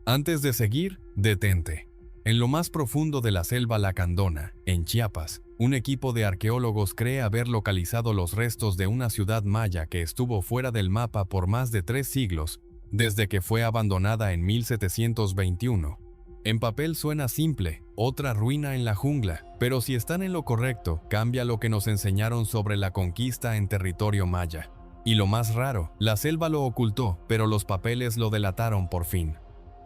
Antes de seguir, detente. En lo más profundo de la selva lacandona, en Chiapas, un equipo de arqueólogos cree haber localizado los restos de una ciudad maya que estuvo fuera del mapa por más de 3 siglos, desde que fue abandonada en 1721. En papel suena simple, otra ruina en la jungla, pero si están en lo correcto, cambia lo que nos enseñaron sobre la conquista en territorio maya. Y lo más raro, la selva lo ocultó, pero los papeles lo delataron por fin.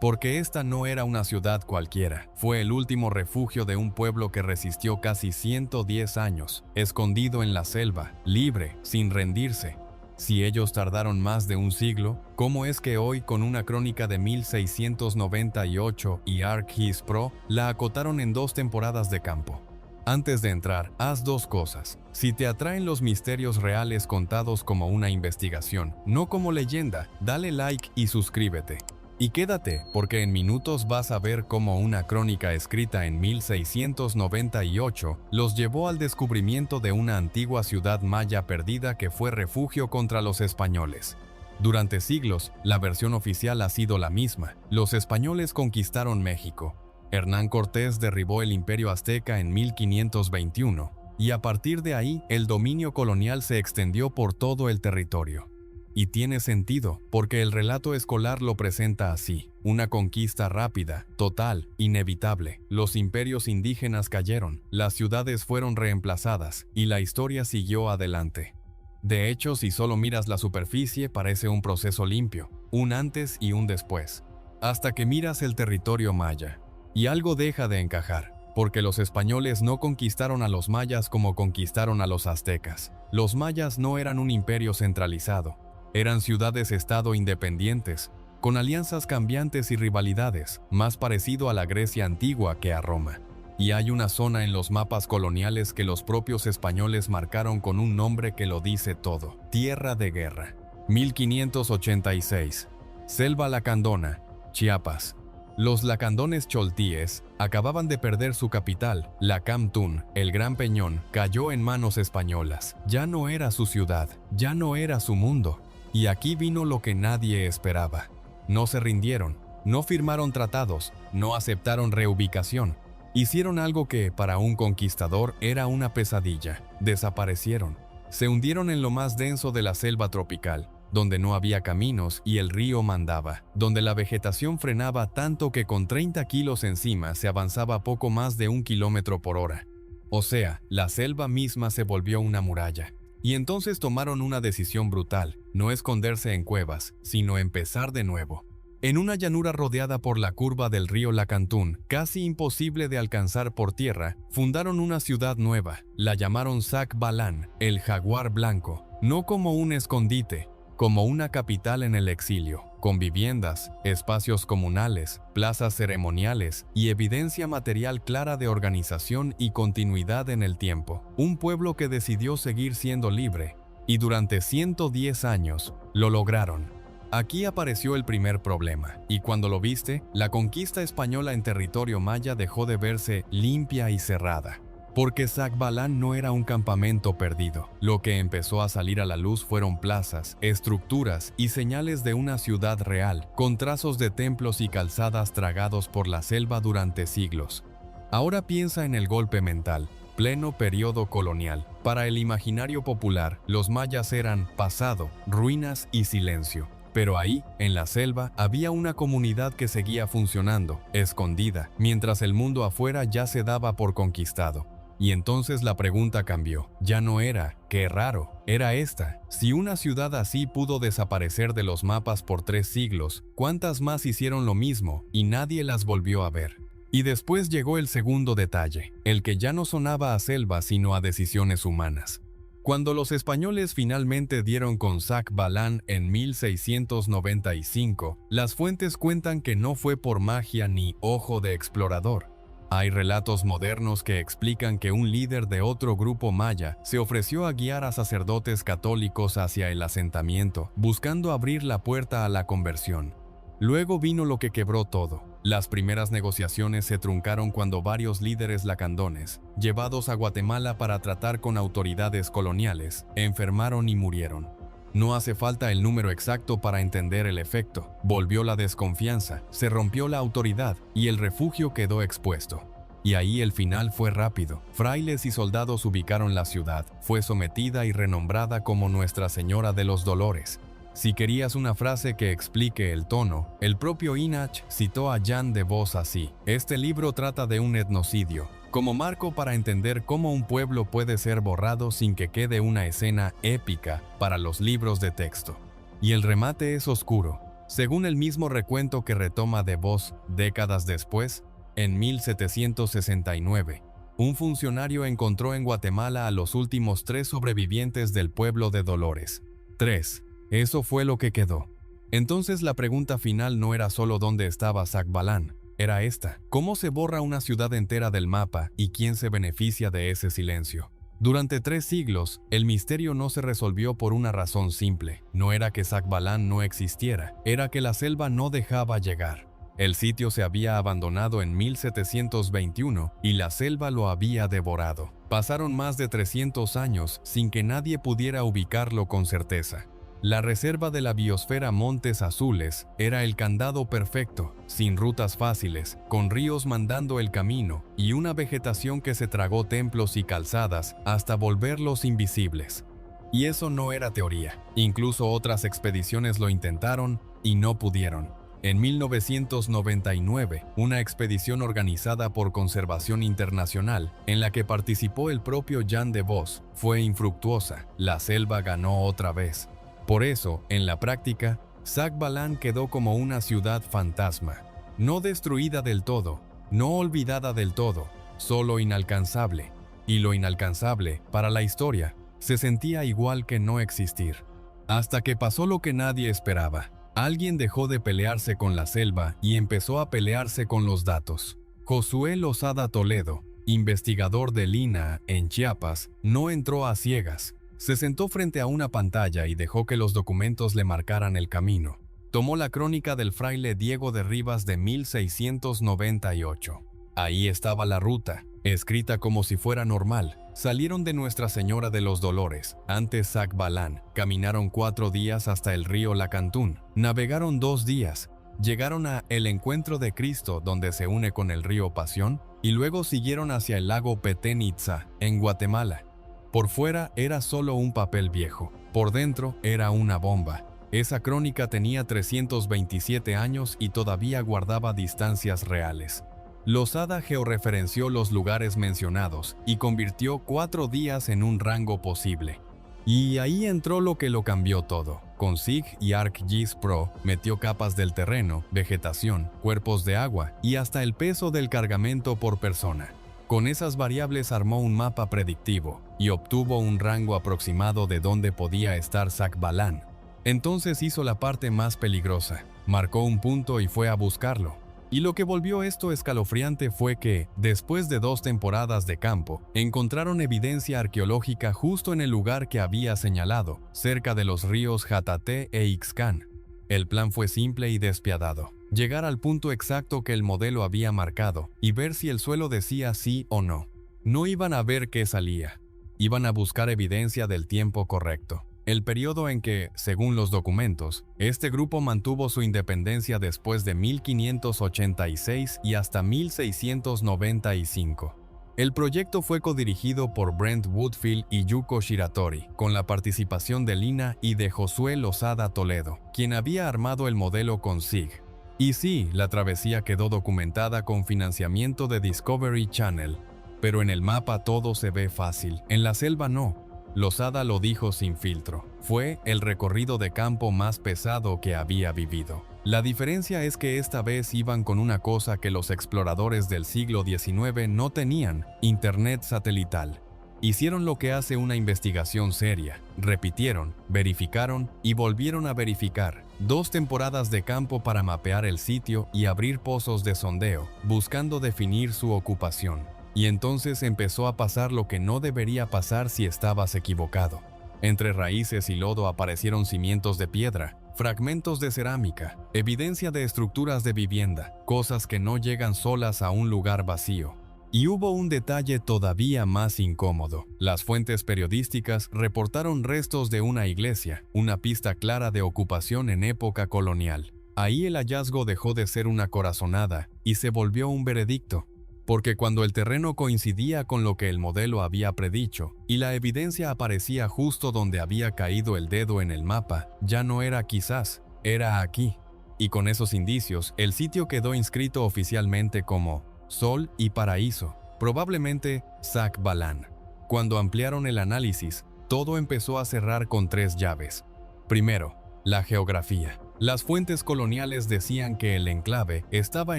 Porque esta no era una ciudad cualquiera, fue el último refugio de un pueblo que resistió casi 110 años, escondido en la selva, libre, sin rendirse. Si ellos tardaron más de un siglo, ¿cómo es que hoy, con una crónica de 1698 y ArcGIS Pro, la acotaron en 2 temporadas de campo? Antes de entrar, haz 2 cosas. Si te atraen los misterios reales contados como una investigación, no como leyenda, dale like y suscríbete. Y quédate, porque en minutos vas a ver cómo una crónica escrita en 1698 los llevó al descubrimiento de una antigua ciudad maya perdida que fue refugio contra los españoles. Durante siglos, la versión oficial ha sido la misma. Los españoles conquistaron México. Hernán Cortés derribó el Imperio Azteca en 1521, y a partir de ahí, el dominio colonial se extendió por todo el territorio. Y tiene sentido, porque el relato escolar lo presenta así: una conquista rápida, total, inevitable. Los imperios indígenas cayeron, las ciudades fueron reemplazadas, y la historia siguió adelante. De hecho, si solo miras la superficie, parece un proceso limpio, un antes y un después. Hasta que miras el territorio maya, y algo deja de encajar. Porque los españoles no conquistaron a los mayas como conquistaron a los aztecas. Los mayas no eran un imperio centralizado. Eran ciudades-estado independientes, con alianzas cambiantes y rivalidades, más parecido a la Grecia antigua que a Roma. Y hay una zona en los mapas coloniales que los propios españoles marcaron con un nombre que lo dice todo: Tierra de Guerra. 1586. Selva Lacandona, Chiapas. Los lacandones choltíes acababan de perder su capital. Lacamtún, el Gran Peñón, cayó en manos españolas. Ya no era su ciudad, ya no era su mundo. Y aquí vino lo que nadie esperaba. No se rindieron, no firmaron tratados, no aceptaron reubicación. Hicieron algo que, para un conquistador, era una pesadilla. Desaparecieron. Se hundieron en lo más denso de la selva tropical, donde no había caminos y el río mandaba, donde la vegetación frenaba tanto que con 30 kilos encima se avanzaba poco más de 1 kilómetro por hora. O sea, la selva misma se volvió una muralla. Y entonces tomaron una decisión brutal: no esconderse en cuevas, sino empezar de nuevo. En una llanura rodeada por la curva del río Lacantún, casi imposible de alcanzar por tierra, fundaron una ciudad nueva. La llamaron Zac-Balán, el jaguar blanco, no como un escondite, como una capital en el exilio, con viviendas, espacios comunales, plazas ceremoniales y evidencia material clara de organización y continuidad en el tiempo. Un pueblo que decidió seguir siendo libre, y durante 110 años lo lograron. Aquí apareció el primer problema, y cuando lo viste, la conquista española en territorio maya dejó de verse limpia y cerrada. Porque Zac-Balán no era un campamento perdido. Lo que empezó a salir a la luz fueron plazas, estructuras y señales de una ciudad real, con trazos de templos y calzadas tragados por la selva durante siglos. Ahora piensa en el golpe mental, pleno periodo colonial. Para el imaginario popular, los mayas eran pasado, ruinas y silencio. Pero ahí, en la selva, había una comunidad que seguía funcionando, escondida, mientras el mundo afuera ya se daba por conquistado. Y entonces la pregunta cambió. Ya no era «qué raro», era esta: si una ciudad así pudo desaparecer de los mapas por 3 siglos, ¿cuántas más hicieron lo mismo y nadie las volvió a ver? Y después llegó el segundo detalle, el que ya no sonaba a selva sino a decisiones humanas. Cuando los españoles finalmente dieron con Zac-Balán en 1695, las fuentes cuentan que no fue por magia ni ojo de explorador. Hay relatos modernos que explican que un líder de otro grupo maya se ofreció a guiar a sacerdotes católicos hacia el asentamiento, buscando abrir la puerta a la conversión. Luego vino lo que quebró todo. Las primeras negociaciones se truncaron cuando varios líderes lacandones, llevados a Guatemala para tratar con autoridades coloniales, enfermaron y murieron. No hace falta el número exacto para entender el efecto. Volvió la desconfianza, se rompió la autoridad y el refugio quedó expuesto. Y ahí el final fue rápido. Frailes y soldados ubicaron la ciudad. Fue sometida y renombrada como Nuestra Señora de los Dolores. Si querías una frase que explique el tono, el propio Inach citó a Jan de Vos así: este libro trata de un etnocidio, como marco para entender cómo un pueblo puede ser borrado sin que quede una escena épica para los libros de texto. Y el remate es oscuro. Según el mismo recuento que retoma de Vos décadas después, en 1769, un funcionario encontró en Guatemala a los últimos 3 sobrevivientes del pueblo de Dolores. 3. Eso fue lo que quedó. Entonces la pregunta final no era solo dónde estaba Zacbalán, era esta: ¿cómo se borra una ciudad entera del mapa y quién se beneficia de ese silencio? Durante 3 siglos, el misterio no se resolvió por una razón simple. No era que Zacbalán no existiera, era que la selva no dejaba llegar. El sitio se había abandonado en 1721 y la selva lo había devorado. Pasaron más de 300 años sin que nadie pudiera ubicarlo con certeza. La reserva de la biosfera Montes Azules era el candado perfecto, sin rutas fáciles, con ríos mandando el camino y una vegetación que se tragó templos y calzadas hasta volverlos invisibles. Y eso no era teoría. Incluso otras expediciones lo intentaron y no pudieron. En 1999, una expedición organizada por Conservación Internacional, en la que participó el propio Jan de Vos, fue infructuosa. La selva ganó otra vez. Por eso, en la práctica, Zacbalán quedó como una ciudad fantasma, no destruida del todo, no olvidada del todo, solo inalcanzable. Y lo inalcanzable, para la historia, se sentía igual que no existir. Hasta que pasó lo que nadie esperaba. Alguien dejó de pelearse con la selva y empezó a pelearse con los datos. Josué Lozada Toledo, investigador del INAH en Chiapas, no entró a ciegas. Se sentó frente a una pantalla y dejó que los documentos le marcaran el camino. Tomó la crónica del fraile Diego de Rivas de 1698. Ahí estaba la ruta, escrita como si fuera normal. Salieron de Nuestra Señora de los Dolores, antes Zacbalán, caminaron 4 días hasta el río Lacantún, navegaron 2 días, llegaron a El Encuentro de Cristo, donde se une con el río Pasión, y luego siguieron hacia el lago Petén Itzá, en Guatemala. Por fuera era solo un papel viejo, por dentro era una bomba. Esa crónica tenía 327 años y todavía guardaba distancias reales. Lozada georreferenció los lugares mencionados y convirtió 4 días en un rango posible. Y ahí entró lo que lo cambió todo. Con SIG y ArcGIS Pro metió capas del terreno, vegetación, cuerpos de agua y hasta el peso del cargamento por persona. Con esas variables armó un mapa predictivo y obtuvo un rango aproximado de dónde podía estar Zacbalán. Entonces hizo la parte más peligrosa, marcó un punto y fue a buscarlo. Y lo que volvió esto escalofriante fue que, después de 2 temporadas de campo, encontraron evidencia arqueológica justo en el lugar que había señalado, cerca de los ríos Jataté e Ixcán. El plan fue simple y despiadado: llegar al punto exacto que el modelo había marcado y ver si el suelo decía sí o no. No iban a ver qué salía, iban a buscar evidencia del tiempo correcto. El periodo en que, según los documentos, este grupo mantuvo su independencia después de 1586 y hasta 1695. El proyecto fue codirigido por Brent Woodfield y Yuko Shiratori, con la participación de Lina y de Josué Lozada Toledo, quien había armado el modelo con SIG. Y sí, la travesía quedó documentada con financiamiento de Discovery Channel, pero en el mapa todo se ve fácil, en la selva no. Lozada lo dijo sin filtro: fue el recorrido de campo más pesado que había vivido. La diferencia es que esta vez iban con una cosa que los exploradores del siglo XIX no tenían: internet satelital. Hicieron lo que hace una investigación seria: repitieron, verificaron y volvieron a verificar. 2 temporadas de campo para mapear el sitio y abrir pozos de sondeo, buscando definir su ocupación. Y entonces empezó a pasar lo que no debería pasar si estabas equivocado. Entre raíces y lodo aparecieron cimientos de piedra, fragmentos de cerámica, evidencia de estructuras de vivienda, cosas que no llegan solas a un lugar vacío. Y hubo un detalle todavía más incómodo. Las fuentes periodísticas reportaron restos de una iglesia, una pista clara de ocupación en época colonial. Ahí el hallazgo dejó de ser una corazonada y se volvió un veredicto. Porque cuando el terreno coincidía con lo que el modelo había predicho y la evidencia aparecía justo donde había caído el dedo en el mapa, ya no era quizás, era aquí. Y con esos indicios, el sitio quedó inscrito oficialmente como Sol y Paraíso, probablemente Zac Balan. Cuando ampliaron el análisis, todo empezó a cerrar con 3 llaves. Primero, la geografía. Las fuentes coloniales decían que el enclave estaba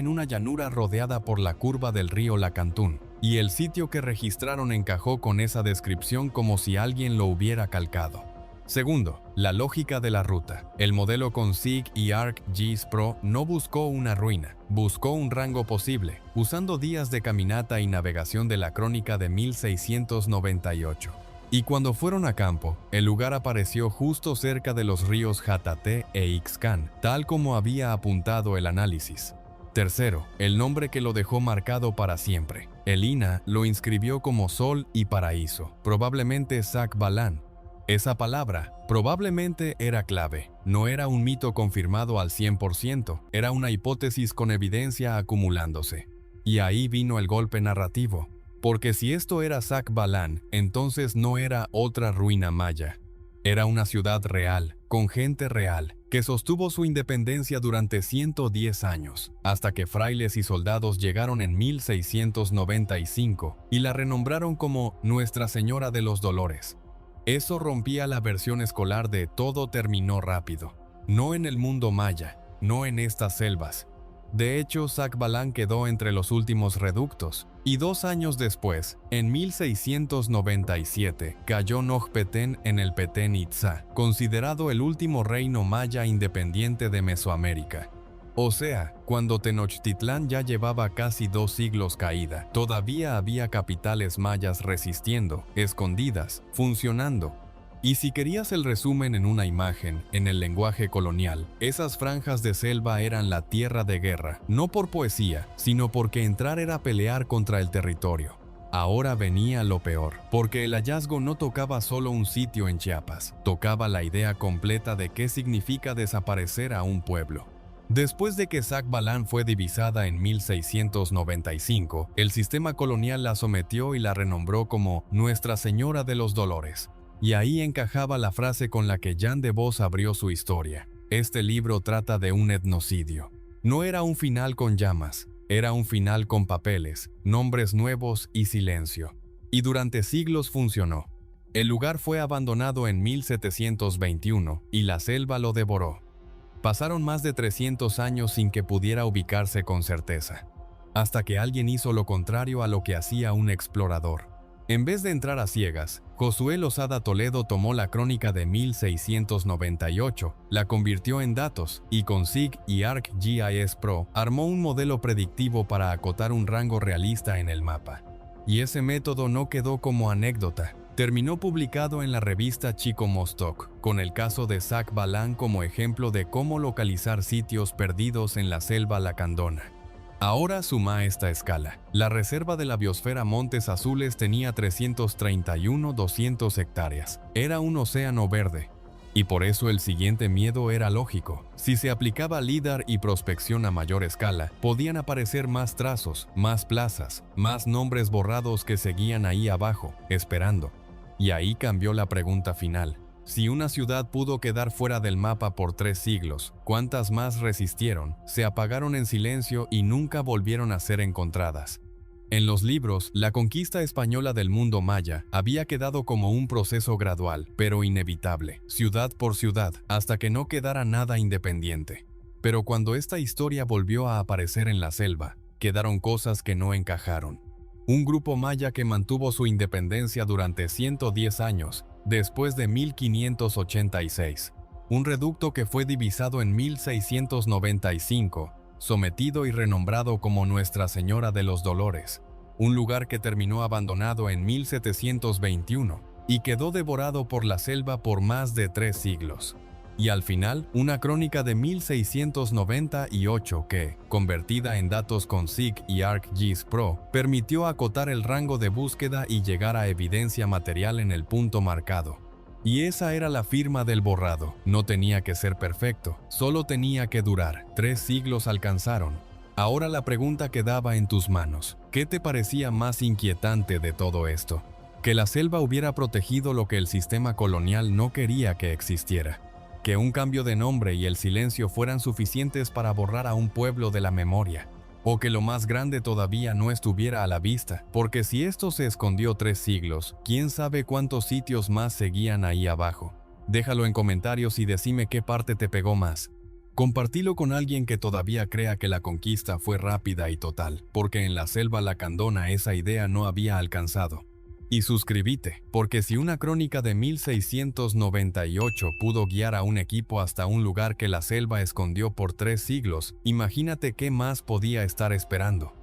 en una llanura rodeada por la curva del río Lacandón, y el sitio que registraron encajó con esa descripción como si alguien lo hubiera calcado. Segundo, la lógica de la ruta. El modelo con SIG y ArcGIS Pro no buscó una ruina, buscó un rango posible, usando días de caminata y navegación de la crónica de 1698. Y cuando fueron a campo, el lugar apareció justo cerca de los ríos Jataté e Ixcán, tal como había apuntado el análisis. Tercero, el nombre que lo dejó marcado para siempre. El INAH lo inscribió como Sol y Paraíso, probablemente Zac Balan. Esa palabra probablemente era clave. No era un mito confirmado al 100%, era una hipótesis con evidencia acumulándose. Y ahí vino el golpe narrativo. Porque si esto era Zac Balan, entonces no era otra ruina maya. Era una ciudad real, con gente real, que sostuvo su independencia durante 110 años, hasta que frailes y soldados llegaron en 1695 y la renombraron como Nuestra Señora de los Dolores. Eso rompía la versión escolar de todo terminó rápido. No en el mundo maya, no en estas selvas. De hecho, Zac Balan quedó entre los últimos reductos, y 2 años después, en 1697, cayó Noj Petén en el Petén Itzá, considerado el último reino maya independiente de Mesoamérica. O sea, cuando Tenochtitlán ya llevaba casi 2 siglos caída, todavía había capitales mayas resistiendo, escondidas, funcionando. Y si querías el resumen en una imagen, en el lenguaje colonial, esas franjas de selva eran la tierra de guerra, no por poesía, sino porque entrar era pelear contra el territorio. Ahora venía lo peor, porque el hallazgo no tocaba solo un sitio en Chiapas, tocaba la idea completa de qué significa desaparecer a un pueblo. Después de que Zac Balan fue divisada en 1695, el sistema colonial la sometió y la renombró como Nuestra Señora de los Dolores. Y ahí encajaba la frase con la que Jan de Vos abrió su historia. Este libro trata de un etnocidio. No era un final con llamas, era un final con papeles, nombres nuevos y silencio. Y durante siglos funcionó. El lugar fue abandonado en 1721 y la selva lo devoró. Pasaron más de 300 años sin que pudiera ubicarse con certeza, hasta que alguien hizo lo contrario a lo que hacía un explorador. En vez de entrar a ciegas, Josué Lozada Toledo tomó la crónica de 1698, la convirtió en datos y con SIG y ArcGIS Pro armó un modelo predictivo para acotar un rango realista en el mapa. Y ese método no quedó como anécdota. Terminó publicado en la revista Chico Mostoc, con el caso de Zac Balan como ejemplo de cómo localizar sitios perdidos en la selva lacandona. Ahora suma a esta escala. La reserva de la biosfera Montes Azules tenía 331.200 hectáreas. Era un océano verde. Y por eso el siguiente miedo era lógico. Si se aplicaba LIDAR y prospección a mayor escala, podían aparecer más trazos, más plazas, más nombres borrados que seguían ahí abajo, esperando. Y ahí cambió la pregunta final. Si una ciudad pudo quedar fuera del mapa por 3 siglos, ¿cuántas más resistieron, se apagaron en silencio y nunca volvieron a ser encontradas? En los libros, la conquista española del mundo maya había quedado como un proceso gradual, pero inevitable, ciudad por ciudad, hasta que no quedara nada independiente. Pero cuando esta historia volvió a aparecer en la selva, quedaron cosas que no encajaron. Un grupo maya que mantuvo su independencia durante 110 años, después de 1586. Un reducto que fue divisado en 1695, sometido y renombrado como Nuestra Señora de los Dolores. Un lugar que terminó abandonado en 1721 y quedó devorado por la selva por más de 3 siglos. Y al final, una crónica de 1698 que, convertida en datos con SIG y ArcGIS Pro, permitió acotar el rango de búsqueda y llegar a evidencia material en el punto marcado. Y esa era la firma del borrado. No tenía que ser perfecto, solo tenía que durar. 3 siglos alcanzaron. Ahora la pregunta quedaba en tus manos. ¿Qué te parecía más inquietante de todo esto? Que la selva hubiera protegido lo que el sistema colonial no quería que existiera. Que un cambio de nombre y el silencio fueran suficientes para borrar a un pueblo de la memoria. O que lo más grande todavía no estuviera a la vista, porque si esto se escondió 3 siglos, quién sabe cuántos sitios más seguían ahí abajo. Déjalo en comentarios y decime qué parte te pegó más. Compartilo con alguien que todavía crea que la conquista fue rápida y total, porque en la selva lacandona esa idea no había alcanzado. Y suscríbete, porque si una crónica de 1698 pudo guiar a un equipo hasta un lugar que la selva escondió por 3 siglos, imagínate qué más podía estar esperando.